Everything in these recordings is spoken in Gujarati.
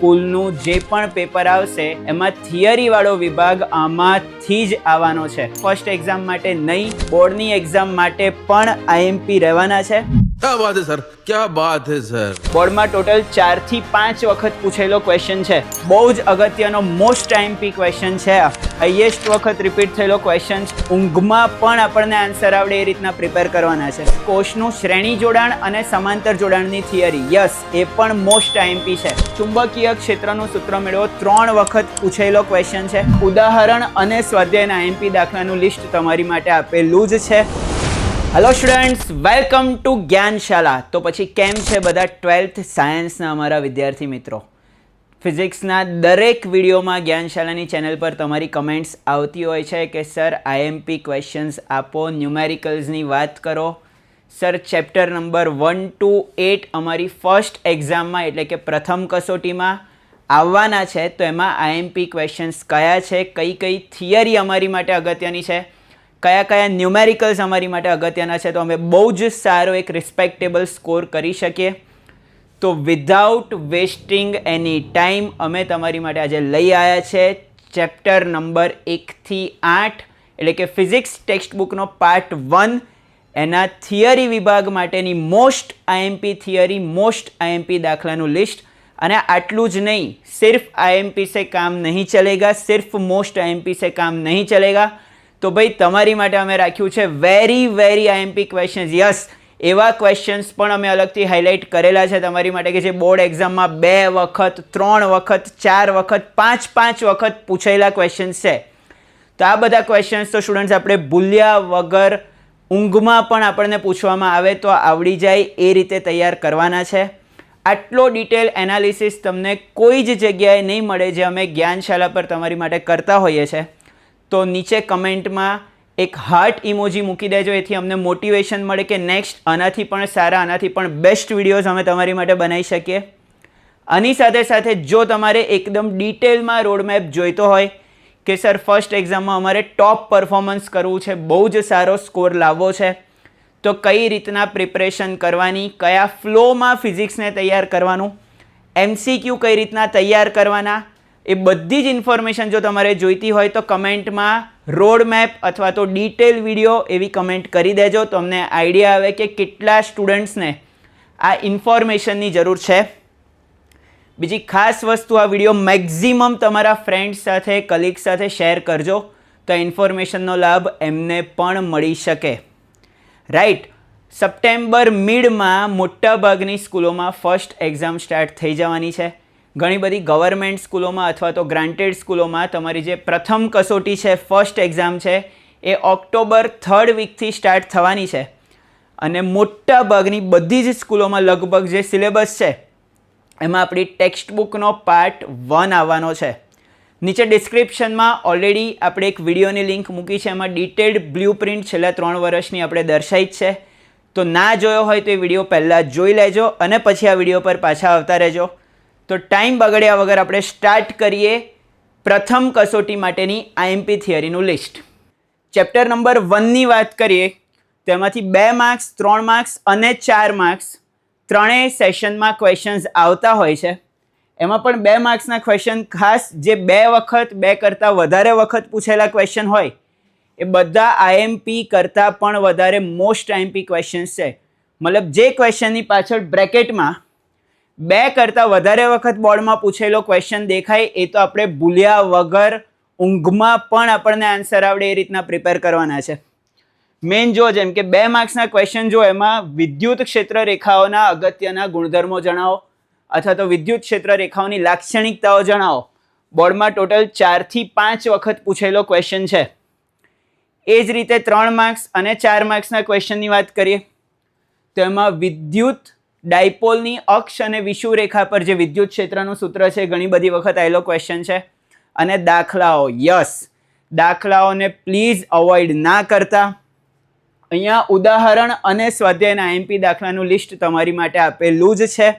સ્કૂલનું જે પણ પેપર આવશે એમાં થિયરીવાળો વિભાગ આમાંથી જ આવવાનો છે. ફર્સ્ટ એક્ઝામ માટે નહીં, બોર્ડની એક્ઝામ માટે પણ આઈએમપી રહેવાના છે. क्या बात है सर, क्या बात है सर. બોર્ડમાં ટોટલ 4 થી 5 વખત પૂછેલો ક્વેશ્ચન છે. બહુ જ અગત્યનો મોસ્ટ આઈએમપી ક્વેશ્ચન છે. હાઈએસ્ટ વખત રિપીટ થયેલો ક્વેશ્ચન. ઊંઘમાં પણ આપણને આન્સર આવડે એ રીતના પ્રિપેર કરવાના છે. કોષનું શ્રેણી જોડાણ અને સમાંતર જોડાણની થિયરી, યસ, એ પણ મોસ્ટ આઈએમપી છે. ચુંબકીય ક્ષેત્રનું સૂત્ર મેળવો, 3 વખત પૂછેલો ક્વેશ્ચન છે. ઉદાહરણ અને સ્વાધ્યાયના આઈએમપી દાખલાનું લિસ્ટ તમારી માટે આપેલું જ છે. Hello students, welcome to Gyanshala. તો પછી કેમ છે બધા 12th સાયન્સના અમારા વિદ્યાર્થી મિત્રો? ફિઝિક્સના દરેક વિડીયોમાં જ્ઞાનશાલાની ચેનલ પર તમારી કમેન્ટ્સ આવતી હોય છે કે સર આઈએમપી ક્વેશ્ચન્સ આપો, ન્યુમેરિકલ્સની વાત કરો. સર ચેપ્ટર નંબર 1 to 8 અમારી ફર્સ્ટ એક્ઝામમાં એટલે કે પ્રથમ કસોટીમાં આવવાના છે, તો એમાં આઈએમપી ક્વેશ્ચન્સ કયા છે, કઈ કઈ થિયરી અમારી માટે અગત્યની છે, કયા કયા ન્યુમેરિકલ્સ અમારી માટે અગત્યના છે, તો અમે બહુ જ સારો એક રિસ્પેક્ટેબલ સ્કોર કરી શકીએ. તો વિધાઉટ વેસ્ટિંગ એની ટાઈમ અમે તમારી માટે આજે લઈ આવ્યા છે ચેપ્ટર નંબર 1 થી 8 એટલે કે ફિઝિક્સ ટેક્સ્ટ બુકનો પાર્ટ 1, એના થિયરી વિભાગ માટેની most IMP theory, most IMP દાખલાનું લિસ્ટ. અને આટલું જ નહીં, સિર્ફ આઈએમપી સે કામ નહીં ચલેગા, સિર્ફ મોસ્ટ આઈએમપી સે કામ નહીં ચલેગા. તો ભાઈ તમારી માટે અમે રાખ્યું છે વેરી આઈએમપી ક્વેશ્ચન્સ. યસ, એવા ક્વેશ્ચન્સ પણ અમે અલગથી હાઇલાઇટ કરેલા છે તમારી માટે કે જે બોર્ડ એક્ઝામમાં 2 વખત, 3 વખત, 4 વખત, 5 વખત પૂછાયેલા ક્વેશ્ચન્સ છે. તો આ બધા ક્વેશ્ચન્સ તો સ્ટુડન્ટ્સ આપણે ભૂલ્યા વગર ઊંઘમાં પણ આપણને પૂછવામાં આવે તો આવડી જાય એ રીતે તૈયાર કરવાના છે. આટલો ડિટેલ એનાલિસિસ તમને કોઈ જ જગ્યાએ નહીં મળે જે અમે જ્ઞાનશાલા પર તમારી માટે કરતા હોઈએ છીએ. તો નીચે કમેન્ટમાં એક હાર્ટ ઇમોજી મૂકી દેજો, એથી અમને મોટિવેશન મળે કે નેક્સ્ટ આનાથી પણ સારા, આનાથી પણ બેસ્ટ વિડીયોઝ અમે તમારી માટે બનાવી શકીએ. આની સાથે જો તમારે એકદમ ડિટેલમાં રોડમેપ જોઈતો હોય કે સર ફર્સ્ટ એક્ઝામમાં અમારે ટોપ પરફોર્મન્સ કરવું છે, બહુ જ સારો સ્કોર લાવવો છે, તો કઈ રીતના પ્રિપરેશન કરવાની, કયા ફ્લોમાં ફિઝિક્સને તૈયાર કરવાનું, એમસીક્યુ કઈ રીતના તૈયાર કરવાના, એ બધી જ ઇન્ફોર્મેશન જો તમારે જોઈતી હોય તો કમેન્ટમાં રોડ મેપ અથવા તો ડિટેલ વિડીયો એવી કમેન્ટ કરી દેજો, તો અમને આઈડિયા આવે કે કેટલા સ્ટુડન્ટ્સને આ ઇન્ફોર્મેશનની જરૂર છે. બીજી ખાસ વસ્તુ, આ વિડીયો મેક્ઝિમમ તમારા ફ્રેન્ડ્સ સાથે, કલીગ સાથે શેર કરજો, તો ઇન્ફોર્મેશનનો લાભ એમને પણ મળી શકે. રાઈટ, સપ્ટેમ્બર મિડમાં મોટાભાગની સ્કૂલોમાં ફર્સ્ટ એક્ઝામ સ્ટાર્ટ થઈ જવાની છે. ઘણી બધી ગવર્મેન્ટ સ્કૂલોમાં અથવા તો ગ્રાન્ટેડ સ્કૂલોમાં તમારી જે પ્રથમ કસોટી છે, ફર્સ્ટ એક્ઝામ છે, એ ઓક્ટોબર 3rd વીકથી સ્ટાર્ટ થવાની છે. અને મોટાભાગની બધી જ સ્કૂલોમાં લગભગ જે સિલેબસ છે એમાં આપણી ટેક્સ્ટ બુકનો પાર્ટ 1 આવવાનો છે. નીચે ડિસ્ક્રિપ્શનમાં ઓલરેડી આપણે એક વિડીયોની લિંક મૂકી છે, એમાં ડિટેલ્ડ બ્લુ પ્રિન્ટ છેલ્લા 3 વર્ષની આપણે દર્શાવી જ છે. તો ના જોયો હોય તો એ વિડીયો પહેલાં જોઈ લેજો અને પછી આ વિડીયો પર પાછા આવતા રહેજો. તો ટાઈમ બગડ્યા વગર આપણે સ્ટાર્ટ કરીએ પ્રથમ કસોટી માટેની આઈએમપી થિયરીનું લિસ્ટ. ચેપ્ટર નંબર 1ની વાત કરીએ તો એમાંથી 2 માર્ક્સ, 3 માર્ક્સ અને 4 માર્ક્સ ત્રણેય સેશનમાં ક્વેશ્ચન્સ આવતા હોય છે. એમાં પણ 2 માર્ક્સના ક્વેશ્ચન ખાસ જે 2 વખત, 2 કરતાં વધારે વખત પૂછેલા ક્વેશ્ચન હોય એ બધા આઈએમપી કરતાં પણ વધારે મોસ્ટ આઈએમપી ક્વેશ્ચન્સ છે. મતલબ જે ક્વેશ્ચનની પાછળ બ્રેકેટમાં 2 કરતાં વધારે વખત બોર્ડમાં પૂછેલો ક્વેશ્ચન દેખાય એ તો આપણે ભૂલ્યા વગર ઊંઘમાં પણ આપણને આન્સર આવડે એ રીતના પ્રિપેર કરવાના છે. મેઇન જો જેમ કે 2 માર્ક્સના ક્વેશ્ચન જો એમાં વિદ્યુત ક્ષેત્ર રેખાઓના અગત્યના ગુણધર્મો જણાવો અથવા તો વિદ્યુત ક્ષેત્ર રેખાઓની લાક્ષણિકતાઓ જણાવો. બોર્ડમાં ટોટલ 4 થી 5 વખત પૂછેલો ક્વેશ્ચન છે. એ જ રીતે 3 માર્ક્સ અને 4 માર્ક્સના ક્વેશ્ચનની વાત કરીએ તો એમાં વિદ્યુત ડાયપોલની અક્ષ અને વિષુવરેખા પર જે વિદ્યુત ક્ષેત્રનું સૂત્ર છે ઘણી બધી વખત આવેલો ક્વેશ્ચન છે. અને દાખલાઓ, યસ, દાખલાઓને પ્લીઝ અવોઇડ ના કરતા. અહીંયા ઉદાહરણ અને સ્વાધ્યાયના આઈએમપી દાખલાનું લિસ્ટ તમારી માટે આપેલું જ છે.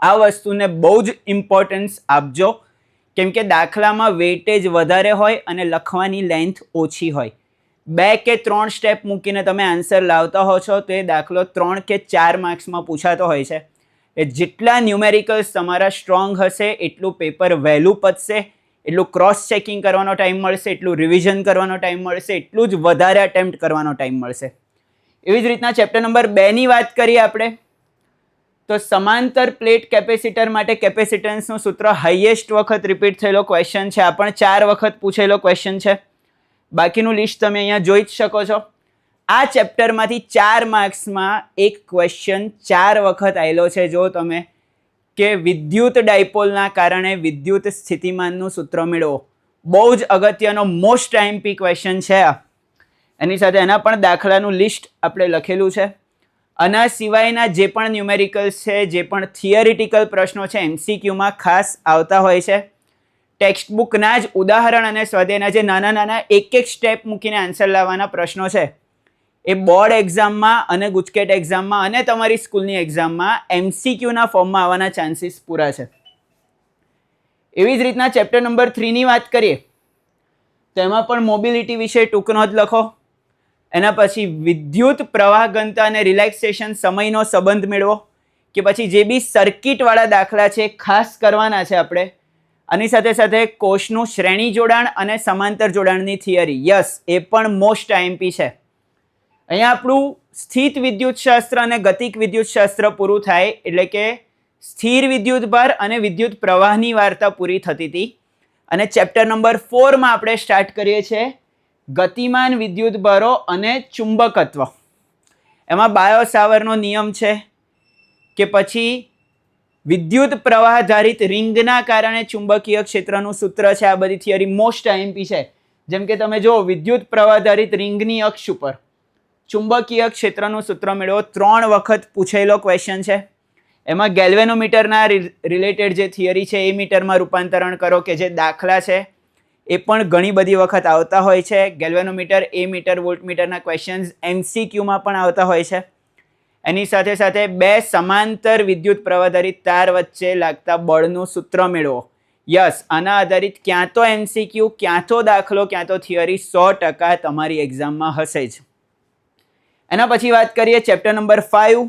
આ વસ્તુને બહુ જ ઇમ્પોર્ટન્સ આપજો કેમ કે દાખલામાં વેઇટેજ વધારે હોય અને લખવાની લેન્થ ઓછી હોય. 2 કે 3 સ્ટેપ મૂકીને તમે આન્સર લાવતા હો છો તો એ દાખલો 3 કે 4 માર્ક્સમાં પૂછાતો હોય છે. એ જેટલા ન્યુમેરિકલ્સ તમારા સ્ટ્રોંગ હશે એટલું પેપર વહેલું પતશે, એટલું ક્રોસ ચેકિંગ કરવાનો ટાઈમ મળશે, એટલું રિવિઝન કરવાનો ટાઈમ મળશે, એટલું જ વધારે અટેમ્પ્ટ કરવાનો ટાઈમ મળશે. એવી જ રીતના ચેપ્ટર નંબર 2ની વાત કરીએ આપણે, તો સમાંતર પ્લેટ કેપેસિટર માટે કેપેસિટન્સનું સૂત્ર હાઈએસ્ટ વખત રિપીટ થયેલો ક્વેશ્ચન છે. આ પણ 4 વખત પૂછેલો ક્વેશ્ચન છે. બાકીનું લિસ્ટ તમે અહીંયા જોઈ જ શકો છો. આ ચેપ્ટરમાંથી 4 માર્ક્સમાં એક ક્વેશ્ચન 4 વખત આવેલો છે. જો તમે કે વિદ્યુત ડાયપોલના કારણે વિદ્યુત સ્થિતિમાનનું સૂત્ર મેળવો. બહુ જ અગત્યનો મોસ્ટ આઈએમપી ક્વેશ્ચન છે. એની સાથે એના પણ દાખલાનું લિસ્ટ આપણે લખેલું છે. આના સિવાયના જે પણ ન્યુમેરિકલ્સ છે, જે પણ થિયરિટિકલ પ્રશ્નો છે, MCQમાં ખાસ આવતા હોય છે. ટેક્સ્ટ બુકના જ ઉદાહરણ અને સ્વાધ્યાયના જે નાના નાના એક સ્ટેપ મૂકીને આન્સર લાવવાના પ્રશ્નો છે, એ બોર્ડ એક્ઝામમાં અને ગુજકેટ એક્ઝામમાં અને તમારી સ્કૂલની એક્ઝામમાં MCQના ફોર્મમાં આવવાના ચાન્સીસ પૂરા છે. એવી જ રીતના ચેપ્ટર નંબર 3ની વાત કરીએ તો એમાં પણ મોબિલિટી વિશે ટૂંક નોંધ લખો. એના પછી વિદ્યુત પ્રવાહ ઘનતા અને રિલેક્સેશન સમયનો સંબંધ મેળવો, કે પછી જે બી સર્કિટવાળા દાખલા છે ખાસ કરવાના છે આપણે. આની સાથે સાથે કોષનું શ્રેણી જોડાણ અને સમાંતર જોડાણની થિયરી, યસ, એ પણ મોસ્ટ આઈએમપી છે. અહીંયા આપણું સ્થિત વિદ્યુતશાસ્ત્ર અને ગતિક વિદ્યુતશાસ્ત્ર પૂરું થાય, એટલે કે સ્થિર વિદ્યુતભાર અને વિદ્યુત પ્રવાહની વાર્તા પૂરી થતી હતી. અને ચેપ્ટર નંબર 4માં આપણે સ્ટાર્ટ કરીએ છીએ ગતિમાન વિદ્યુતભારો અને ચુંબકત્વ. એમાં બાયો સાવરનો નિયમ છે, કે પછી વિદ્યુત પ્રવાહધારિત રિંગના કારણે ચુંબકીય ક્ષેત્રનું સૂત્ર છે. આ બધી થિયરી મોસ્ટ આઈએમપી છે. જેમ કે તમે જો વિદ્યુત પ્રવાહધારિત રિંગની અક્ષ ઉપર ચુંબકીય ક્ષેત્રનું સૂત્ર મેળવો, 3 વખત પૂછેલો ક્વેશ્ચન છે. એમાં ગેલ્વેનોમીટરના રિલેટેડ જે થિયરી છે એ મીટરમાં રૂપાંતરણ કરો, કે જે દાખલા છે એ પણ ઘણી બધી વખત આવતા હોય છે. ગેલ્વેનોમીટર, એ મીટર, વોલ્ટમીટરના ક્વેશ્ચન્સ MCQમાં પણ આવતા હોય છે. એની સાથે સાથે 2 સમાંતર વિદ્યુત પ્રવાહધારિત તાર વચ્ચે લાગતા બળનું સૂત્ર મેળવો. યસ, આના આધારિત ક્યાં તો MCQ, ક્યાં તો દાખલો, ક્યાં તો થિયરી 100% તમારી એક્ઝામમાં હશે જ. એના પછી વાત કરીએ ચેપ્ટર નંબર 5,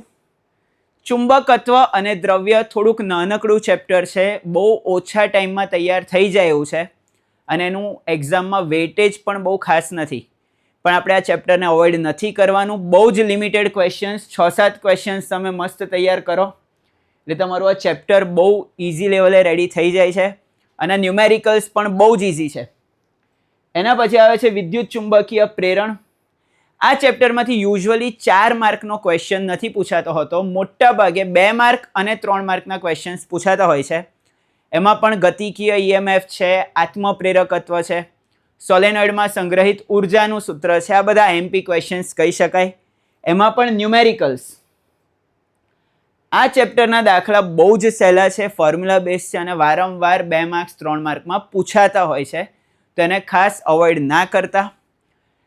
ચુંબકત્વ અને દ્રવ્ય. થોડુંક નાનકડું ચેપ્ટર છે, બહુ ઓછા ટાઈમમાં તૈયાર થઈ જાય એવું છે, અને એનું એક્ઝામમાં વેટેજ પણ બહુ ખાસ નથી. પણ આપણે આ ચેપ્ટરને અવોઇડ નથી કરવાનું. બહુ જ લિમિટેડ ક્વેશ્ચન્સ, 6-7 ક્વેશ્ચન્સ તમે મસ્ત તૈયાર કરો એટલે તમારું આ ચેપ્ટર બહુ ઇઝી લેવલે રેડી થઈ જાય છે. અને ન્યુમેરિકલ્સ પણ બહુ જ ઇઝી છે. એના પછી આવે છે વિદ્યુત ચુંબકીય પ્રેરણ. આ ચેપ્ટરમાંથી યુઝ્યુઅલી 4 માર્કનો ક્વેશ્ચન નથી પૂછાતો હોતો. મોટા ભાગે 2 માર્ક અને 3 માર્કના ક્વેશ્ચન્સ પૂછાતા હોય છે. એમાં પણ ગતિકીય EMF છે, આત્મપ્રેરકત્વ છે, સોલેનોઇડમાં સંગ્રહિત ઉર્જાનું સૂત્ર છે. આ બધા MP ક્વેશ્ચન્સ કહી શકાય. એમાં પણ ન્યુમેરિકલ્સ. આ ચેપ્ટરના દાખલા બહુ જ સહેલા છે, ફોર્મ્યુલા બેઝ છે, અને વારંવાર 2 માર્ક્સ 3 માર્કમાં પૂછાતા હોય છે, તો એને ખાસ અવોઇડ ના કરતા.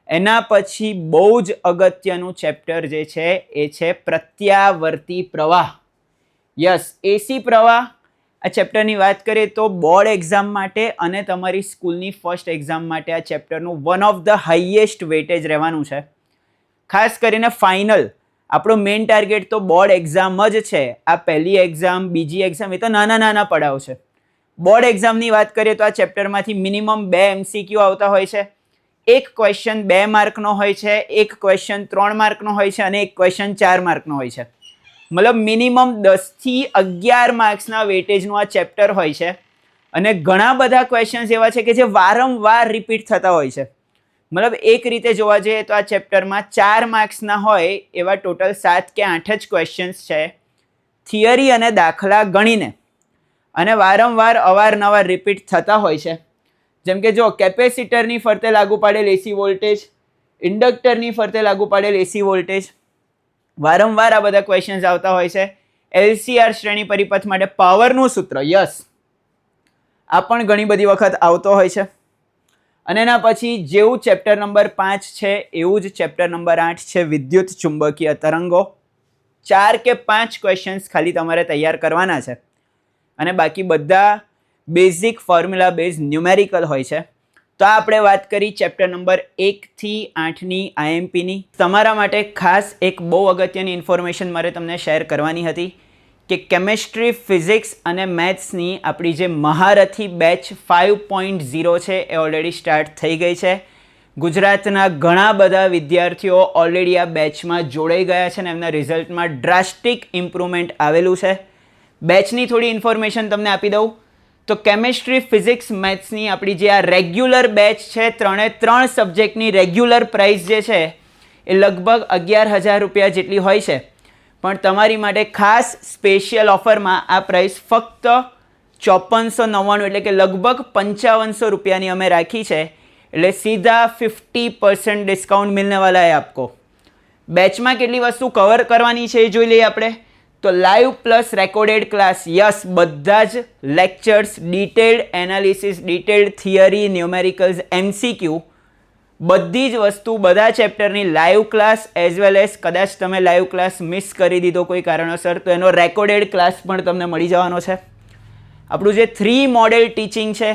એના પછી બહુ જ અગત્યનું ચેપ્ટર જે છે એ છે પ્રત્યાવર્તી પ્રવાહ. યસ, AC પ્રવાહ. આ ચેપ્ટરની વાત કરીએ તો બોર્ડ એક્ઝામ માટે અને તમારી સ્કૂલની ફર્સ્ટ એક્ઝામ માટે આ ચેપ્ટરનું one of the highest weightage રહેવાનું છે. ખાસ કરીને ફાઇનલ, આપણો મેઇન ટાર્ગેટ તો બોર્ડ એક્ઝામ જ છે. આ પહેલી એક્ઝામ, બીજી એક્ઝામ, એ તો નાના નાના પડાવ છે. બોર્ડ એક્ઝામની વાત કરીએ તો આ ચેપ્ટરમાંથી મિનિમમ 2 MCQ આવતા હોય છે. એક ક્વેશ્ચન 2 માર્કનો હોય છે, એક ક્વેશ્ચન 3 માર્કનો હોય છે, અને એક ક્વેશ્ચન 4 માર્કનો હોય છે. મતલબ મિનિમમ 10 થી 11 માર્ક્સના વેટેજનું આ ચેપ્ટર હોય છે. અને ઘણા બધા ક્વેશ્ચન્સ એવા છે કે જે વારંવાર રિપીટ થતા હોય છે. મતલબ એક રીતે જોવા જઈએ તો આ ચેપ્ટરમાં 4 માર્ક્સના હોય એવા ટોટલ 7 કે 8 જ ક્વેશ્ચન્સ છે, થિયરી અને દાખલા ગણીને. અને વારંવાર અવારનવાર રિપીટ થતા હોય છે. જેમ કે જો કેપેસિટરની ફરતે લાગુ પાડેલ AC વોલ્ટેજ, ઇન્ડક્ટરની ફરતે લાગુ પાડેલ AC વોલ્ટેજ, વારંવાર આ બધા ક્વેશ્ચન્સ આવતા હોય છે. LCR શ્રેણી પરિપથ માટે પાવરનું સૂત્ર, યસ, આ પણ ઘણી બધી વખત આવતો હોય છે. અને એના પછી જેવું ચેપ્ટર નંબર 5 છે એવું જ ચેપ્ટર નંબર 8 છે વિદ્યુત ચુંબકીય તરંગો. 4 કે 5 ક્વેશ્ચન્સ ખાલી તમારે તૈયાર કરવાના છે, અને બાકી બધા બેઝિક ફોર્મ્યુલા બેઝ ન્યુમેરિકલ હોય છે. તો આ આપણે વાત કરી ચેપ્ટર નંબર 1 થી 8ની IMPની. તમારા માટે ખાસ એક બહુ અગત્યની ઇન્ફોર્મેશન મારે તમને શેર કરવાની હતી, કે કેમેસ્ટ્રી, ફિઝિક્સ અને મેથ્સની આપણી જે મહારથી બેચ 5.0 છે એ ઓલરેડી સ્ટાર્ટ થઈ ગઈ છે. ગુજરાતના ઘણા બધા વિદ્યાર્થીઓ ઓલરેડી આ બેચમાં જોડાઈ ગયા છે અને એમના રિઝલ્ટમાં ડ્રાસ્ટિક ઇમ્પ્રુવમેન્ટ આવેલું છે. બેચની થોડી ઇન્ફોર્મેશન તમને આપી દઉં તો કેમેસ્ટ્રી, ફિઝિક્સ, મેથ્સની આપણી જે આ રેગ્યુલર બેચ છે, 3 સબ્જેક્ટની રેગ્યુલર પ્રાઇસ જે છે એ લગભગ 11,000 રૂપિયા જેટલી હોય છે. પણ તમારી માટે ખાસ સ્પેશિયલ ઓફરમાં આ પ્રાઇસ ફક્ત 5499 એટલે કે લગભગ 5500 રૂપિયાની અમે રાખી છે. એટલે સીધા 50% ડિસ્કાઉન્ટ મિલને વાલા है आपको. બેચમાં કેટલી વસ્તુ કવર કરવાની છે એ જોઈ લઈએ આપણે. તો live plus recorded class, yes, બધા જ lectures, detailed analysis, detailed theory, numericals, MCQ, બધી જ વસ્તુ, બધા ચેપ્ટરની live class as well as કદાચ તમે લાઈવ ક્લાસ મિસ કરી દીધો કોઈ કારણોસર તો એનો રેકોર્ડેડ ક્લાસ પણ તમને મળી જવાનો છે. આપણું જે 3 મોડેલ ટીચિંગ છે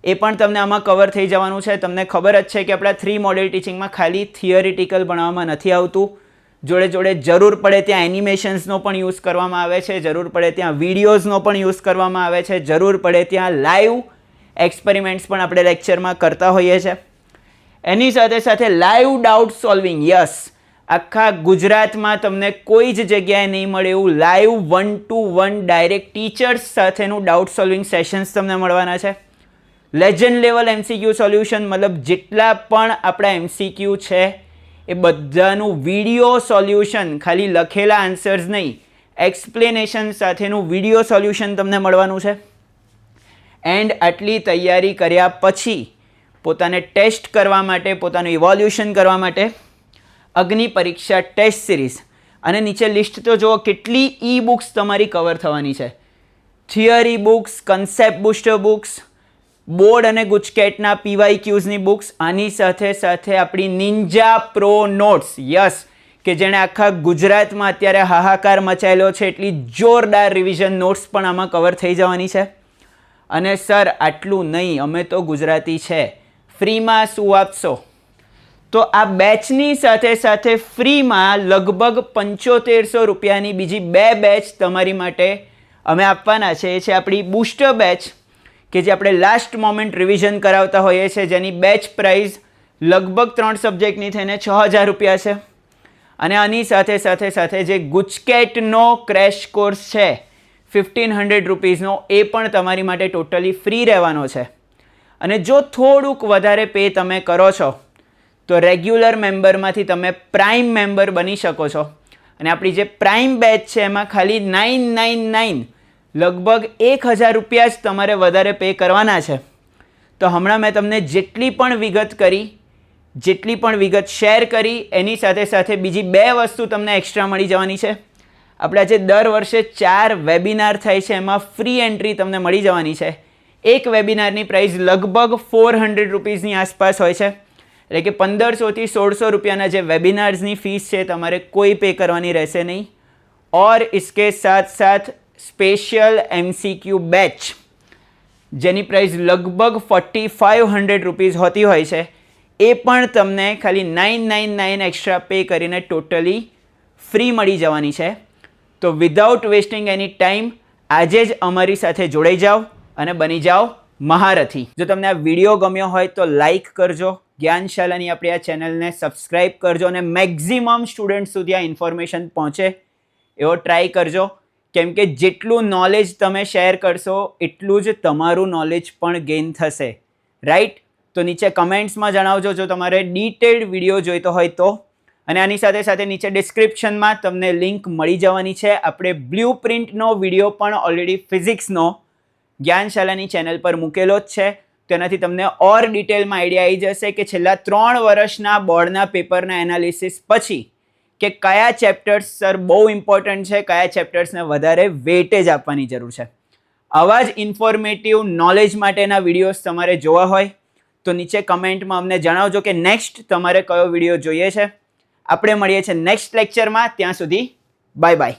એ પણ તમને આમાં કવર થઈ જવાનું છે. તમને ખબર જ છે કે આપણા 3 મોડેલ ટીચિંગમાં ખાલી થિયરિટિકલ ભણાવવામાં નથી આવતું, જોડે જોડે જરૂર પડે ત્યાં એનિમેશન્સનો પણ યુઝ કરવામાં આવે છે, જરૂર પડે ત્યાં વિડીયોઝનો પણ યુઝ કરવામાં આવે છે, જરૂર પડે ત્યાં લાઈવ એક્સપેરિમેન્ટ્સ પણ આપણે લેક્ચરમાં કરતા હોઈએ છીએ. એની સાથે સાથે લાઈવ ડાઉટ સોલ્વિંગ, યસ, આખા ગુજરાતમાં તમને કોઈ જ જગ્યાએ નહીં મળે એવું લાઈવ 1-to-1 ડાયરેક્ટ ટીચર્સ સાથેનું ડાઉટ સોલ્વિંગ સેશન્સ તમને મળવાના છે. લેજન્ડ લેવલ MCQ સોલ્યુશન, મતલબ જેટલા પણ આપણા MCQ છે એ બધાનું વિડીયો સોલ્યુશન, ખાલી લખેલા આન્સર્સ નહીં, એક્સપ્લેનેશન સાથેનું વિડીયો સોલ્યુશન તમને મળવાનું છે. એન્ડ આટલી તૈયારી કર્યા પછી પોતાને ટેસ્ટ કરવા માટે, પોતાનું ઇવોલ્યુશન કરવા માટે અગ્નિ પરીક્ષા ટેસ્ટ સિરીઝ, અને નીચે લિસ્ટ તો જુઓ કેટલી ઈ બુક્સ તમારી કવર થવાની છે. Theory books, concept booster books, board અને ગુજકેટના PYQsની બુક્સ, આની સાથે સાથે આપણી નિંજા પ્રો નોટ્સ, યસ, કે જેણે આખા ગુજરાતમાં અત્યારે હાહાકાર મચાયેલો છે એટલી જોરદાર રિવિઝન નોટ્સ પણ આમાં કવર થઈ જવાની છે. અને સર આટલું નહીં, અમે તો ગુજરાતી છે, ફ્રીમાં શું આપશો? તો આ બેચની સાથે સાથે ફ્રીમાં લગભગ 7500 રૂપિયાની બીજી 2 બેચ તમારી માટે અમે આપવાના છે. એ છે આપણી બુસ્ટર બેચ કે જે આપણે લાસ્ટ મોમેન્ટ રિવિઝન કરાવતા હોઈએ છીએ, જેની બેચ પ્રાઇસ લગભગ 3 સબ્જેક્ટની થઈને 6000 રૂપિયા છે. અને આની સાથે સાથે સાથે જે ગુજકેટનો ક્રેશ કોર્સ છે 1500 રૂપીઝનો, એ પણ તમારી માટે ટોટલી ફ્રી રહેવાનો છે. અને જો થોડુંક વધારે પે તમે કરો છો તો રેગ્યુલર મેમ્બરમાંથી તમે પ્રાઇમ મેમ્બર બની શકો છો. અને આપણી જે પ્રાઇમ બેચ છે એમાં ખાલી 999 લગભગ 1000 રૂપિયા જ તમારે વધારે પે કરવાના છે. તો હમણાં મેં તમને જેટલી પણ વિગત કરી, જેટલી પણ વિગત શેર કરી, એની સાથે સાથે બીજી 2 વસ્તુ તમને એક્સ્ટ્રા મળી જવાની છે. આપણા જે દર વર્ષે 4 વેબિનાર થાય છે એમાં ફ્રી એન્ટ્રી તમને મળી જવાની છે. એક વેબિનારની પ્રાઇસ લગભગ 400 રૂપીઝની આસપાસ હોય છે. એટલે કે 1500 થી 1600 રૂપિયાના જે વેબિનાર્સની ફીસ છે તમારે કોઈ પે કરવાની રહેશે નહીં. और इसके साथ साथ स्पेशल MCQ बैच જેની પ્રાઇસ લગભગ 4500 રૂપીઝ હોતી હોય છે, એ પણ તમને ખાલી 999 એક્સ્ટ્રા પે કરીને ટોટલી ફ્રી મળી જવાની છે. તો વિધાઉટ વેસ્ટિંગ એની ટાઈમ આજે જ અમારી સાથે જોડાઈ જાઓ અને બની જાઓ મહારથી. જો તમને આ વિડીયો ગમ્યો હોય તો લાઈક કરજો, જ્ઞાનશાલાની આપણી આ ચેનલને સબસ્ક્રાઈબ કરજો અને મેક્ઝિમમ સ્ટુડન્ટ સુધી આ ઇન્ફોર્મેશન પહોંચે એવો ટ્રાય કરજો. કેમ કે જેટલું નોલેજ તમે શેર કરશો એટલું જ તમારું નોલેજ પણ ગેઇન થશે, રાઈટ? તો નીચે કમેન્ટ્સમાં જણાવજો જો તમારે ડિટેલ્ડ વિડીયો જોઈતો હોય તો. અને આની સાથે સાથે નીચે ડિસ્ક્રિપ્શનમાં તમને લિંક મળી જવાની છે. આપણે બ્લુ પ્રિન્ટનો વિડીયો પણ ઓલરેડી ફિઝિક્સનો જ્ઞાનશાલાની ચેનલ પર મૂકેલો જ છે. તેનાથી તમને ઓર ડિટેલમાં આઈડિયા આવી જશે કે છેલ્લા 3 વર્ષના બોર્ડના પેપરના એનાલિસિસ પછી કે કયા ચેપ્ટર્સ સર બહુ ઇમ્પોર્ટન્ટ છે, કયા ચેપ્ટર્સને વધારે વેટેજ આપવાની જરૂર છે. આવા જ ઇન્ફોર્મેટિવ નોલેજ માટેના વિડીયોઝ તમારે જોવા હોય તો નીચે કમેન્ટમાં અમને જણાવજો કે નેક્સ્ટ તમારે કયો વિડીયો જોઈએ છે. આપણે મળીએ છીએ નેક્સ્ટ લેક્ચરમાં. ત્યાં સુધી બાય બાય.